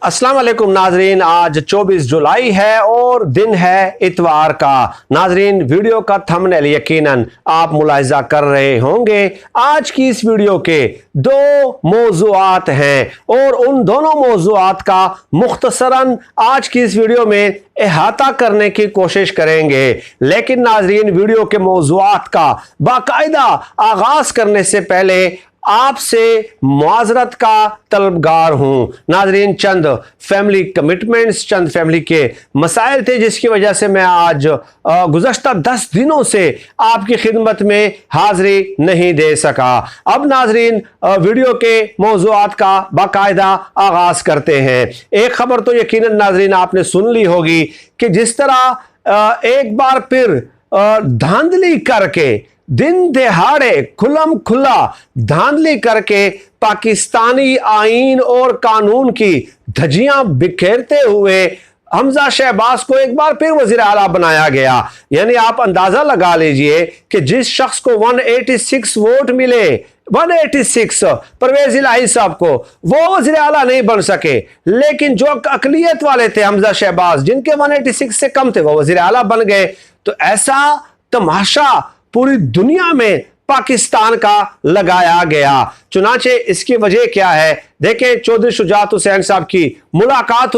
अस्सलाम वालेकुम नाजरीन, आज 24 जुलाई है और दिन है इतवार का। नाजरीन, वीडियो का थंबनेल यकीनन आप मुलाहिजा कर रहे होंगे। आज की इस वीडियो के दो मौज़ूआत हैं और उन दोनों मौज़ूआत का मुख्तसरन आज की इस वीडियो में अहाता करने की कोशिश करेंगे। लेकिन नाजरीन, वीडियो के मौज़ूआत का बाकायदा आगाज करने से पहले आपसे मुआज़रत का तलबगार हूं। नाजरीन, चंद फैमिली कमिटमेंट्स, चंद फैमिली के मसाइल थे जिसकी वजह से मैं आज गुज़श्ता 10 दिनों से आपकी खिदमत में हाजिरी नहीं दे सका। अब नाजरीन, वीडियो के मौज़ूआत का बाकायदा आगाज करते हैं। एक खबर तो यकीनन नाजरीन आपने सुन ली होगी कि जिस तरह एक बार फिर धांधली करके, दिन दिहाड़े खुल्लम खुल्ला धांधली करके पाकिस्तानी आईन और कानून की धज्जियां बिखेरते हुए हमजा शहबाज को एक बार फिर वजीर आला बनाया गया। यानी आप अंदाजा लगा लीजिए कि जिस शख्स को 186 वोट मिले, 186 परवेज इलाही साहब को, वो वजीर आला नहीं बन सके, लेकिन जो अकलियत वाले थे हमजा शहबाज, जिनके 186 से कम थे, वो वजीर आला बन गए। तो ऐसा तमाशा पूरी दुनिया में पाकिस्तान का लगाया गया। चुनाचे इसकी वजह क्या है? देखें, चौधरी शुजात हुसैन साहब की मुलाकात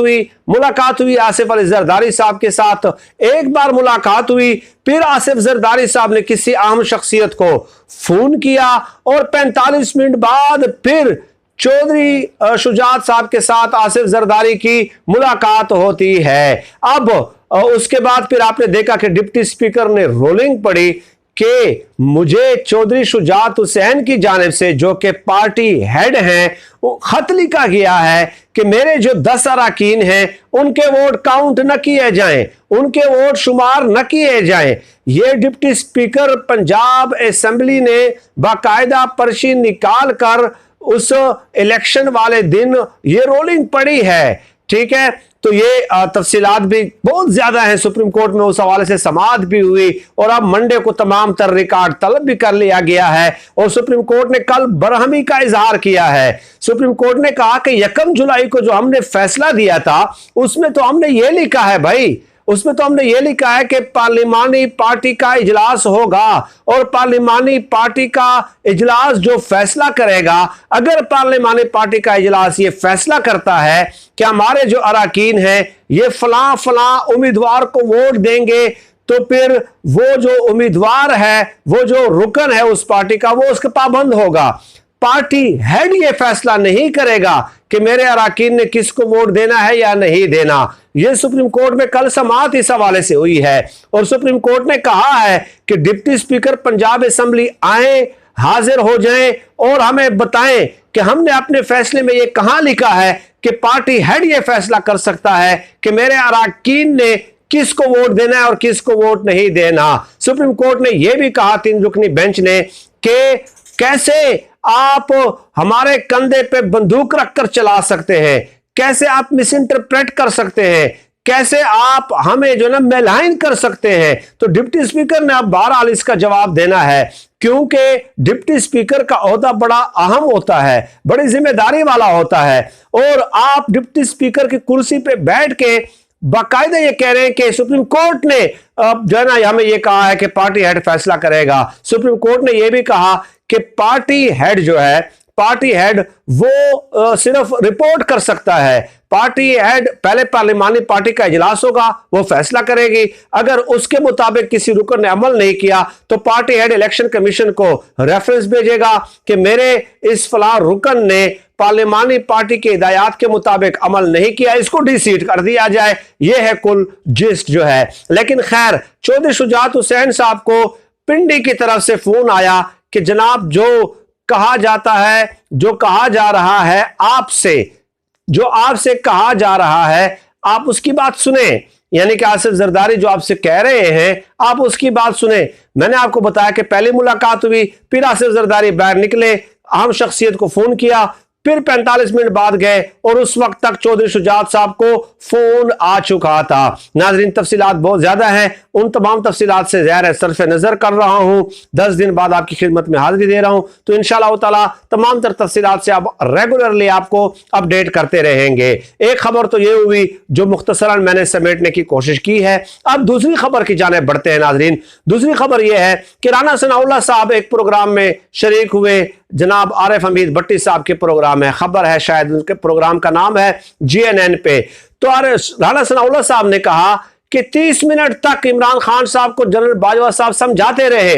हुई आसिफ अली जरदारी साहब के साथ। एक बार मुलाकात हुई, फिर आसिफ जरदारी साहब ने किसी अहम शख्सियत को फोन किया और 45 मिनट बाद फिर चौधरी शुजात साहब के साथ आसिफ जरदारी की मुलाकात होती है। अब उसके बाद फिर आपने देखा कि डिप्टी स्पीकर ने रोलिंग पड़ी कि मुझे चौधरी शुजात हुसैन की जानिब से, जो कि पार्टी हेड हैं, खत लिखा गया है कि मेरे जो 10 अरकान हैं उनके वोट काउंट न किए जाएं, उनके वोट शुमार न किए जाएं। ये डिप्टी स्पीकर पंजाब असेंबली ने बाकायदा पर्ची निकाल कर उस इलेक्शन वाले दिन ये रोलिंग पड़ी है। ठीक है, तो ये तफसीलात भी बहुत ज्यादा है। सुप्रीम कोर्ट में उस हवाले से समाअत भी हुई और अब मंडे को तमाम तर रिकॉर्ड तलब भी कर लिया गया है और सुप्रीम कोर्ट ने कल बरहमी का इजहार किया है। सुप्रीम कोर्ट ने कहा कि 1 जुलाई को जो हमने फैसला दिया था उसमें तो हमने ये लिखा है भाई, उसमें तो हमने ये लिखा है कि पार्लिमानी पार्टी का इजलास होगा और पार्लिमानी पार्टी का इजलास जो फैसला करेगा, अगर पार्लिमानी पार्टी का इजलास ये फैसला करता है कि हमारे जो अरकान हैं ये फलां फलां उम्मीदवार को वोट देंगे, तो फिर वो जो उम्मीदवार है, वो जो रुकन है उस पार्टी का, वो उसके पाबंद होगा। पार्टी हेड ये फैसला नहीं करेगा कि मेरे अरकान ने किसको वोट देना है या नहीं देना। यह सुप्रीम कोर्ट में कल समाअत इस हवाले से हुई है और सुप्रीम कोर्ट ने कहा है कि डिप्टी स्पीकर पंजाब असेंबली आए, हाजिर हो जाएं और हमें बताएं कि हमने अपने फैसले में यह कहां लिखा है कि पार्टी हेड यह फैसला कर सकता है कि मेरे अरकान ने किसको वोट देना है और किसको वोट नहीं देना। सुप्रीम कोर्ट ने यह भी कहा 3 रुकनी बेंच ने कि कैसे आप हमारे कंधे पे बंदूक रखकर चला सकते हैं, कैसे आप मिस इंटरप्रेट कर सकते हैं, कैसे आप हमें जो ना मेलाइन कर सकते हैं। तो डिप्टी स्पीकर ने अब बहरहाल इसका जवाब देना है, क्योंकि डिप्टी स्पीकर का ओहदा बड़ा अहम होता है, बड़ी जिम्मेदारी वाला होता है और आप डिप्टी स्पीकर की कुर्सी पे बैठ के बाकायदा ये कह रहे हैं कि सुप्रीम कोर्ट ने जो है ना हमें ये कहा है कि पार्टी हेड फैसला करेगा। सुप्रीम कोर्ट ने यह भी कहा कि पार्टी हेड जो है, पार्टी हेड वो सिर्फ रिपोर्ट कर सकता है। पार्टी हेड पहले पार्लिमानी पार्टी का इजलास होगा, वो फैसला करेगी। अगर उसके मुताबिक किसी रुकन ने अमल नहीं किया तो पार्टी हेड इलेक्शन कमीशन को रेफरेंस भेजेगा कि मेरे इस फलां रुकन ने पार्लिमानी पार्टी के हिदायत के मुताबिक अमल नहीं किया, इसको डिसीट कर दिया जाए। यह है कुल जिस्ट जो है। लेकिन खैर, चौधरी शुजात हुसैन साहब को पिंडी की तरफ से फोन आया कि जनाब, जो कहा जाता है, जो कहा जा रहा है आपसे, जो आपसे कहा जा रहा है, आप उसकी बात सुने। यानी कि आसिफ जरदारी जो आपसे कह रहे हैं, आप उसकी बात सुने। मैंने आपको बताया कि पहली मुलाकात हुई, फिर आसिफ जरदारी बाहर निकले, अहम शख्सियत को फोन किया, फिर 45 मिनट बाद गए और उस वक्त तक चौधरी शुजात साहब को फोन आ चुका था। नाजरीन, तफसीलात बहुत ज्यादा हैं, उन तमाम तफसीलात से ज़ाहिर है सरफ नजर कर रहा हूं। 10 दिन बाद आपकी खिदमत में हाजिरी दे रहा हूं, तो इंशाअल्लाह ताला तमाम तर तफसीलात से अब रेगुलरली आपको अपडेट करते रहेंगे। एक खबर तो ये हुई जो मुख्तसरन मैंने समेटने की कोशिश की है। अब दूसरी खबर की जाने बढ़ते हैं नाजरीन। दूसरी खबर यह है कि राना सनाउल्लाह साहब एक प्रोग्राम में शरीक हुए। जनाब आरिफ हमीद भट्टी साहब के प्रोग्राम है, खबर है शायद उनके प्रोग्राम का नाम है GNN पे। तो राना सनाउल्लाह साहब ने कहा कि 30 मिनट तक इमरान खान साहब को जनरल बाजवा साहब समझाते रहे,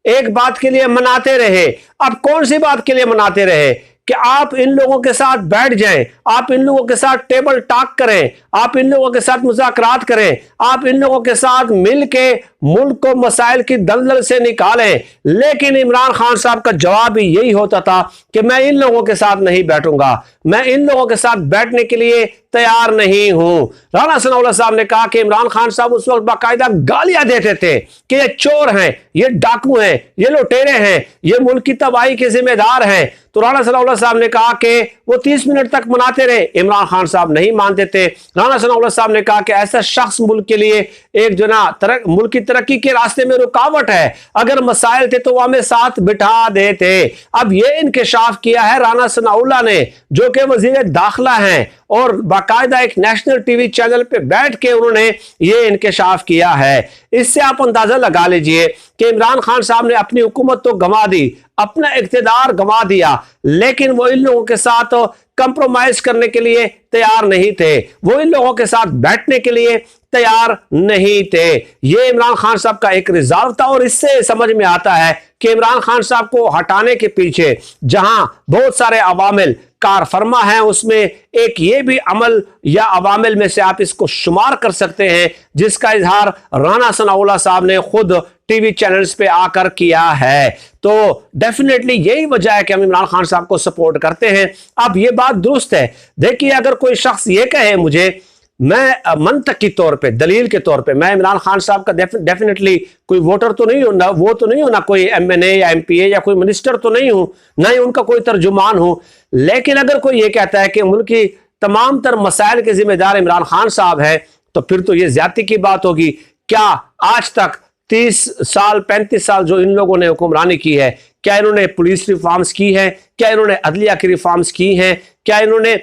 एक बात के लिए मनाते रहे। अब कौन सी बात के लिए मनाते रहे? कि आप इन लोगों के साथ बैठ जाएं, आप इन लोगों के साथ टेबल टॉक करें, आप इन लोगों के साथ मुज़ाकरात करें, आप इन लोगों के साथ मिल के मुल्क को मसाइल की दलदल से निकालें। लेकिन इमरान खान साहब का जवाब भी यही होता था कि मैं इन लोगों के साथ नहीं बैठूंगा, मैं इन लोगों के साथ बैठने के लिए तैयार नहीं हूं। राना सनाउल्लाह साहब ने कहा कि इमरान खान साहब उस वक्त बाकायदा गालियां देते थे कि ये चोर हैं, ये डाकू हैं, ये लुटेरे हैं, ये मुल्क की तबाही के जिम्मेदार हैं। तो राना सनाउल्लाह साहब ने कहा कि वो 30 मिनट तक मनाते रहे। इमरान खान साहब नहीं मानते थे। राना सनाउल्लाह साहब ने कहा कि ऐसा शख्स मुल्क के लिए एक जो ना मुल्क की तरक्की के रास्ते में रुकावट है, अगर मसाइल थे तो वो हमें साथ बिठा देते। अब ये इंकशाफ किया है राना सनाउल्लाह ने, जो कि वजीर दाखिला हैं, और बाकायदा एक नेशनल टीवी चैनल पे बैठ के उन्होंने ये इंकशाफ किया है। इससे आप अंदाजा लगा लीजिए कि इमरान खान साहब ने अपनी हुकूमत तो गंवा दी, अपना इख्तिदार गंवा दिया, लेकिन वो इन लोगों के साथ कंप्रोमाइज करने के लिए तैयार नहीं थे, वो इन लोगों के साथ बैठने के लिए तैयार नहीं थे। ये इमरान खान साहब का एक रिजर्व था। और इससे समझ में आता है कि इमरान खान साहब को हटाने के पीछे जहां बहुत सारे अवामिल कार फरमा है, उसमें एक ये भी अमल या अवामिल में से आप इसको शुमार कर सकते हैं जिसका इजहार राना सनाउल्लाह साहब ने खुद टीवी चैनल्स पे आकर किया है। तो डेफिनेटली यही वजह है कि हम इमरान खान साहब को सपोर्ट करते हैं। अब ये बात दुरुस्त है। देखिए, अगर कोई शख्स ये कहे मुझे, मैं मंतकी तौर पे, दलील के तौर पे, मैं इमरान खान साहब का डेफिनेटली कोई वोटर तो नहीं हूं, वो तो नहीं हूं, ना कोई MNA या MPA या कोई मिनिस्टर तो नहीं हूं, ना ही उनका कोई तर्जुमान हूं। लेकिन अगर कोई ये कहता है कि मुल्क की तमाम तर मसाइल के जिम्मेदार इमरान खान साहब हैं, तो फिर तो ये ज्यादती की बात होगी। क्या आज तक 30 साल 35 साल जो इन लोगों ने हुक्मरानी की है, क्या इन्होंने पुलिस रिफॉर्म्स की है? क्या इन्होंने अदलिया की रिफॉर्म्स की हैं? क्या इन्होंने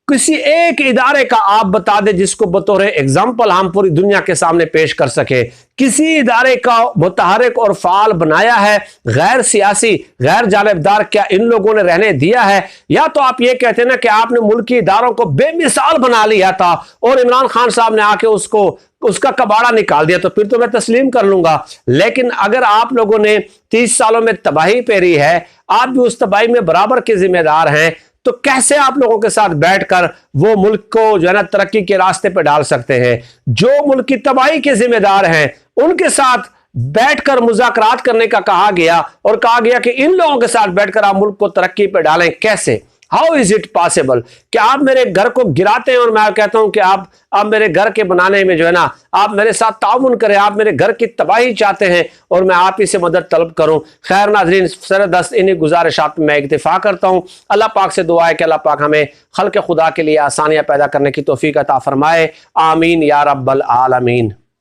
किसी एक इदारे का आप बता दे जिसको बतौर एग्जाम्पल हम पूरी दुनिया के सामने पेश कर सके? किसी इदारे का मुतहरिक और फाल बनाया है, गैर सियासी, गैर जानिबदार, क्या इन लोगों ने रहने दिया है? या तो आप ये कहते हैं ना कि आपने मुल्की इदारों को बेमिसाल बना लिया था और इमरान खान साहब ने आके उसका कबाड़ा निकाल दिया, तो फिर तो मैं तस्लीम कर लूंगा। लेकिन अगर आप लोगों ने 30 सालों में तबाही पेरी है, आप भी उस तबाही में बराबर के जिम्मेदार हैं, तो कैसे आप लोगों के साथ बैठकर वो मुल्क को जो है ना तरक्की के रास्ते पर डाल सकते हैं? जो मुल्क की तबाही के जिम्मेदार हैं उनके साथ बैठकर मुज़ाकरात करने का कहा गया और कहा गया कि इन लोगों के साथ बैठकर आप मुल्क को तरक्की पर डालें। कैसे? हाउ इज इट पॉसिबल कि आप मेरे घर को गिराते हैं और मैं कहता हूं कि आप मेरे घर के बनाने में जो है ना आप मेरे साथ ताउन करें, आप मेरे घर की तबाही चाहते हैं और मैं आप ही से मदद तलब करूं। खैर नाज़रीन, सरदस्त इन्हीं गुजारिशात में मैं इक्तिफा करता हूं। अल्लाह पाक से दुआ है कि अल्लाह पाक हमें खल्क़ खुदा के लिए आसानियां पैदा करने की तौफीक अता फरमाए। आमीन या रब्बल आलमीन।